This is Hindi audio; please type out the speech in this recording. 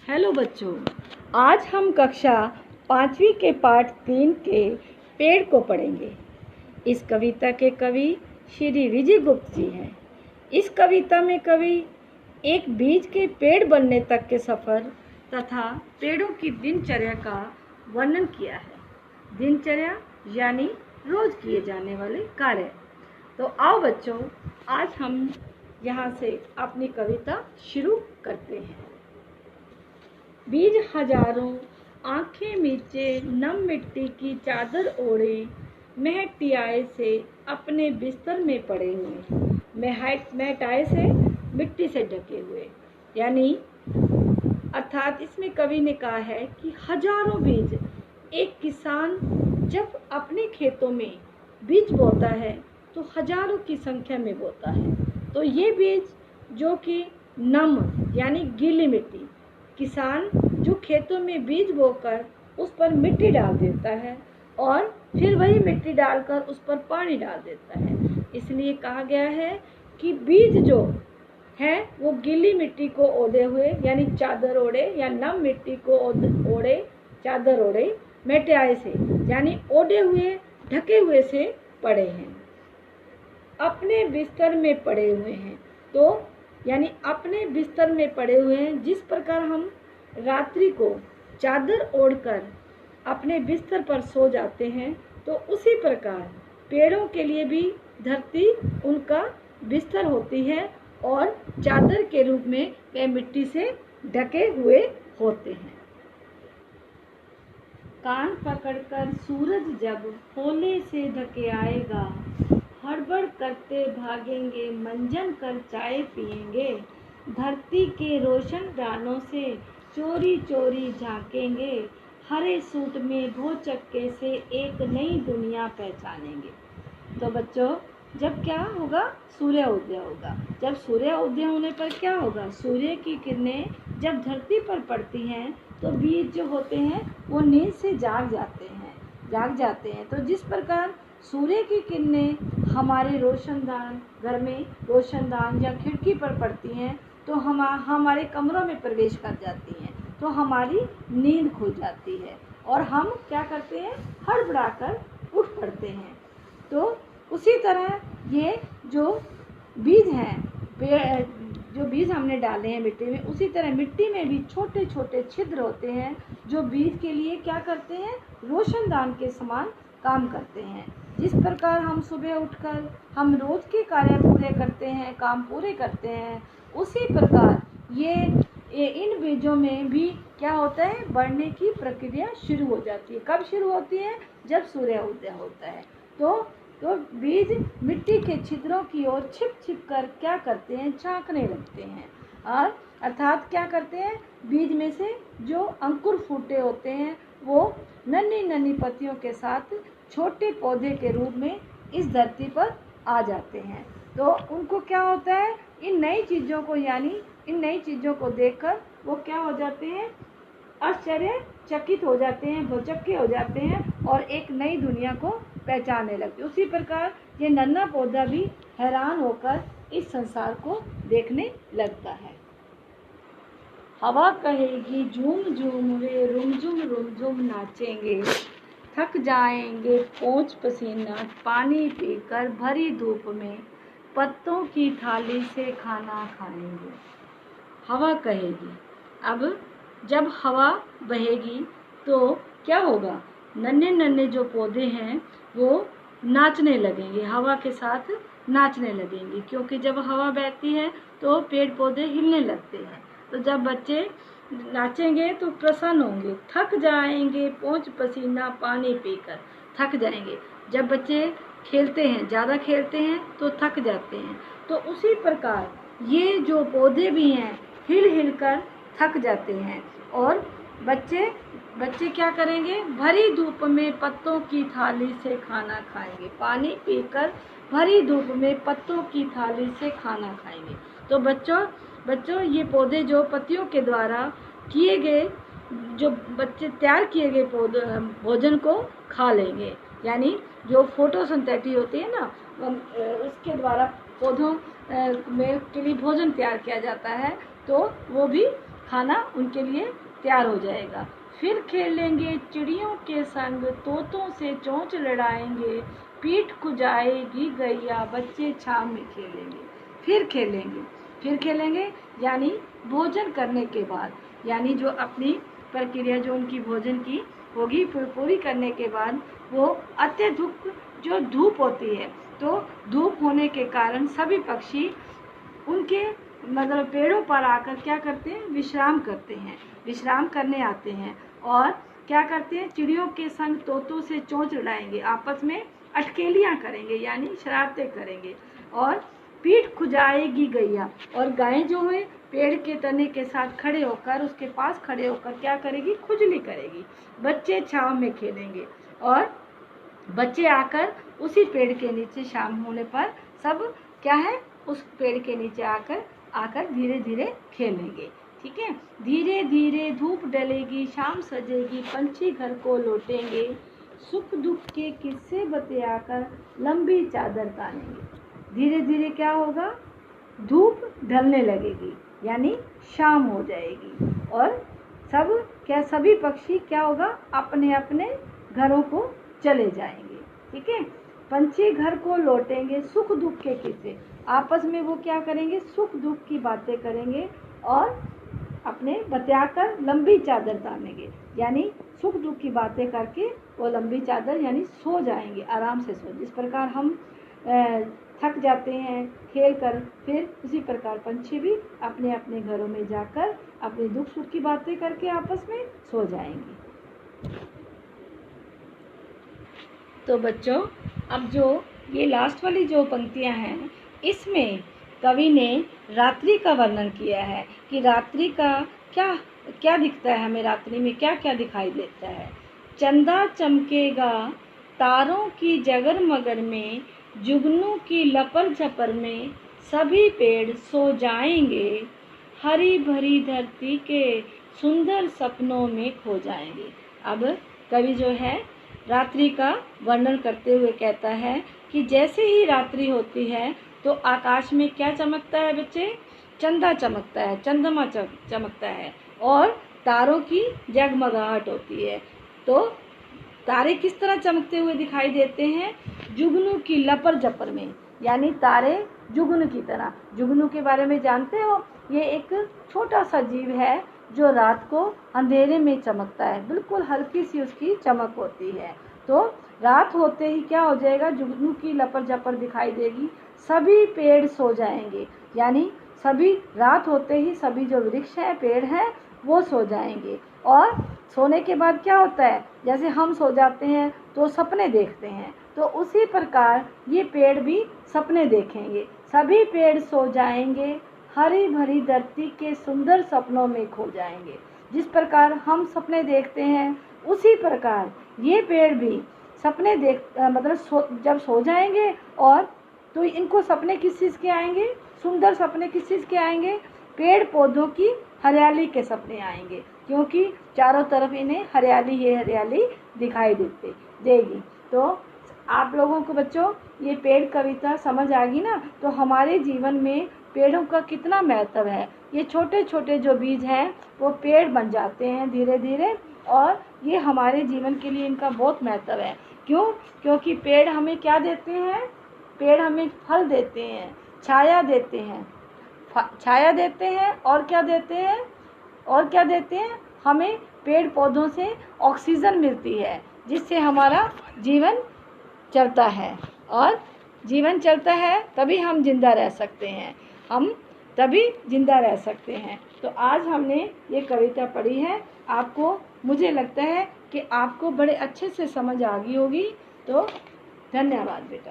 हेलो बच्चों, आज हम कक्षा 5वीं के पाठ 3 के पेड़ को पढ़ेंगे। इस कविता के कवि श्री विजय गुप्त जी हैं। इस कविता में कवि एक बीज के पेड़ बनने तक के सफ़र तथा पेड़ों की दिनचर्या का वर्णन किया है। दिनचर्या यानी रोज किए जाने वाले कार्य। तो आओ बच्चों, आज हम यहाँ से अपनी कविता शुरू करते हैं। बीज हजारों आंखें मीचे नम मिट्टी की चादर ओढ़े, महटियाए से अपने बिस्तर में पड़े हुए, महटाए से मिट्टी से ढके हुए। यानी अर्थात इसमें कवि ने कहा है कि हजारों बीज एक किसान जब अपने खेतों में बीज बोता है तो हजारों की संख्या में बोता है। तो ये बीज जो कि नम यानी गीली मिट्टी, किसान जो खेतों में बीज बोकर उस पर मिट्टी डाल देता है और फिर वही मिट्टी डालकर उस पर पानी डाल देता है। इसलिए कहा गया है कि बीज जो है वो गीली मिट्टी को ओढ़े हुए यानी चादर ओढ़े या नम मिट्टी को ओढ़े चादर ओढ़े मेटाए से यानी ओढ़े हुए ढके हुए से पड़े हैं, अपने बिस्तर में पड़े हुए हैं। तो यानी अपने बिस्तर में पड़े हुए हैं। जिस प्रकार हम रात्रि को चादर ओढ़कर अपने बिस्तर पर सो जाते हैं, तो उसी प्रकार पेड़ों के लिए भी धरती उनका बिस्तर होती है और चादर के रूप में वे मिट्टी से ढके हुए होते हैं। कान पकड़कर सूरज जब होले से ढके आएगा, हड़बड़ करते भागेंगे मंजन कर चाय पिएंगे, धरती के रोशन दानों से चोरी चोरी झांकेंगे, हरे सूट में भो चक्के से एक नई दुनिया पहचानेंगे। तो बच्चों, जब क्या होगा? सूर्य उदय होगा। जब सूर्य उदय होने पर क्या होगा? सूर्य की किरणें जब धरती पर पड़ती हैं तो बीज जो होते हैं वो नींद से जाग जाते हैं। तो जिस प्रकार सूर्य की किरणें हमारे रोशनदान, घर में रोशनदान या खिड़की पर पड़ती हैं तो हमारे कमरों में प्रवेश कर जाती हैं, तो हमारी नींद खुल जाती है और हम क्या करते हैं? हड़बड़ाकर उठ पड़ते हैं। तो उसी तरह ये जो बीज हैं, जो बीज हमने डाले हैं मिट्टी में, उसी तरह मिट्टी में भी छोटे छोटे छिद्र होते हैं जो बीज के लिए क्या करते हैं? रोशनदान के समान काम करते हैं। जिस प्रकार हम सुबह उठकर हम रोज के कार्य पूरे करते हैं, काम पूरे करते हैं, उसी प्रकार ये इन बीजों में भी क्या होता है? बढ़ने की प्रक्रिया शुरू हो जाती है। कब शुरू होती है? जब सूर्य उदय होता है। तो बीज मिट्टी के छिद्रों की ओर छिप कर क्या करते हैं? झांकने लगते हैं। और अर्थात क्या करते हैं? बीज में से जो अंकुर फूटे होते हैं वो नन्ही नन्ही पत्तियों के साथ छोटे पौधे के रूप में इस धरती पर आ जाते हैं। तो उनको क्या होता है? इन नई चीज़ों को देखकर वो क्या हो जाते हैं? आश्चर्यचकित हो जाते हैं, भौचक्के हो जाते हैं और एक नई दुनिया को पहचानने लगते हैं। उसी प्रकार ये नन्हा पौधा भी हैरान होकर इस संसार को देखने लगता है। हवा कहेगी झूम झूम वे रुमझुम नाचेंगे, थक जाएंगे पोंछ पसीना पानी पीकर भरी धूप में, पत्तों की थाली से खाना खाएंगे। हवा कहेगी। अब जब हवा बहेगी तो क्या होगा? नन्हे नन्हे जो पौधे हैं वो नाचने लगेंगे, हवा के साथ नाचने लगेंगे, क्योंकि जब हवा बहती है तो पेड़ पौधे हिलने लगते हैं। तो जब बच्चे नाचेंगे तो प्रसन्न होंगे। थक जाएंगे पोंछ पसीना पानी पीकर, थक जाएंगे। जब बच्चे खेलते हैं, ज़्यादा खेलते हैं तो थक जाते हैं। तो उसी प्रकार ये जो पौधे भी हैं हिल कर थक जाते हैं और बच्चे क्या करेंगे? भरी धूप में पत्तों की थाली से खाना खाएंगे, पानी पीकर भरी धूप में पत्तों की थाली से खाना खाएंगे। तो बच्चों ये पौधे जो पत्तियों के द्वारा किए गए, जो बच्चे तैयार किए गए भोजन को खा लेंगे। यानी जो फोटोसिंथेसिस होती है ना, उसके द्वारा पौधों में के लिए भोजन तैयार किया जाता है, तो वो भी खाना उनके लिए तैयार हो जाएगा। फिर खेलेंगे चिड़ियों के संग, तोतों से चोंच लड़ाएंगे, पीठ खुजाएगी गैया, बच्चे छाव में खेलेंगे। फिर खेलेंगे यानी भोजन करने के बाद, यानी जो अपनी प्रक्रिया जो उनकी भोजन की होगी पूरी करने के बाद वो अत्यधिक जो धूप होती है, तो धूप होने के कारण सभी पक्षी उनके मतलब पेड़ों पर आकर क्या करते हैं, विश्राम करते हैं, विश्राम करने आते हैं। और क्या करते हैं, चिड़ियों के संग तोतों से चोंच लड़ाएंगे, आपस में अटकेलियाँ करेंगे यानी शरारतें करेंगे। और पीठ खुजाएगी गैया, और गाय जो है पेड़ के तने के साथ खड़े होकर, उसके पास खड़े होकर क्या करेगी, खुजली करेगी। बच्चे छांव में खेलेंगे, और बच्चे आकर उसी पेड़ के नीचे शाम होने पर सब क्या है, उस पेड़ के नीचे आकर धीरे धीरे खेलेंगे। ठीक है, धीरे धीरे धूप डलेगी, शाम सजेगी, पंछी घर को लौटेंगे, सुख दुख के किस्से बतियाकर लंबी चादर तानेंगे। धीरे धीरे क्या होगा, धूप ढलने लगेगी यानी शाम हो जाएगी, और सभी पक्षी क्या होगा, अपने अपने घरों को चले जाएंगे। ठीक है, पंछी घर को लौटेंगे, सुख दुख के किस्से, आपस में वो क्या करेंगे, सुख दुख की बातें करेंगे और अपने बतियाकर लंबी चादर तानेंगे, यानी सुख दुख की बातें करके वो लंबी चादर यानी सो जाएंगे, आराम से सो। जिस प्रकार हम थक जाते हैं खेल कर, फिर उसी प्रकार पंछी भी अपने अपने घरों में जाकर अपने दुख सुख की बातें करके आपस में सो जाएंगे। तो बच्चों, अब जो ये लास्ट वाली जो पंक्तियां हैं, इसमें कवि ने रात्रि का वर्णन किया है कि रात्रि का क्या क्या दिखता है, हमें रात्रि में क्या क्या दिखाई देता है। चंदा चमकेगा तारों की जगर मगर में, जुगनू की लपर झपर में, सभी पेड़ सो जाएंगे, हरी भरी धरती के सुंदर सपनों में खो जाएंगे। अब कवि जो है रात्रि का वर्णन करते हुए कहता है कि जैसे ही रात्रि होती है तो आकाश में क्या चमकता है बच्चे, चंदा चमकता है, चंद्रमा चमकता है, और तारों की जगमगाहट होती है। तो तारे किस तरह चमकते हुए दिखाई देते हैं, जुगनू की लपर झपर में, यानी तारे जुगनू की तरह। जुगनू के बारे में जानते हो, ये एक छोटा सा जीव है जो रात को अंधेरे में चमकता है, बिल्कुल हल्की सी उसकी चमक होती है। तो रात होते ही क्या हो जाएगा, जुगनू की लपर झपर दिखाई देगी, सभी पेड़ सो जाएंगे, यानी सभी रात होते ही सभी जो वृक्ष है, पेड़ है, वो सो जाएंगे। और सोने के बाद क्या होता है, जैसे हम सो जाते हैं तो सपने देखते हैं, तो उसी प्रकार ये पेड़ भी सपने देखेंगे, सभी पेड़ सो जाएंगे, हरी भरी धरती के सुंदर सपनों में खो जाएंगे। जिस प्रकार हम सपने देखते हैं उसी प्रकार ये पेड़ भी सपने जब सो जाएंगे, और तो इनको सपने किस चीज़ के आएंगे, सुंदर सपने किस चीज़ के आएंगे, पेड़ पौधों की हरियाली के सपने आएंगे, क्योंकि चारों तरफ इन्हें हरियाली ही हरियाली दिखाई देगी। तो आप लोगों को बच्चों ये पेड़ कविता समझ आ गई ना, तो हमारे जीवन में पेड़ों का कितना महत्व है। ये छोटे छोटे जो बीज हैं वो पेड़ बन जाते हैं धीरे धीरे, और ये हमारे जीवन के लिए इनका बहुत महत्व है। क्यों? क्योंकि पेड़ हमें क्या देते हैं, पेड़ हमें फल देते हैं, छाया देते हैं, और क्या देते हैं, हमें पेड़ पौधों से ऑक्सीजन मिलती है, जिससे हमारा जीवन चलता है, और जीवन चलता है तभी हम जिंदा रह सकते हैं, तो आज हमने ये कविता पढ़ी है, आपको मुझे लगता है कि आपको बड़े अच्छे से समझ आ गई होगी। तो धन्यवाद बेटा।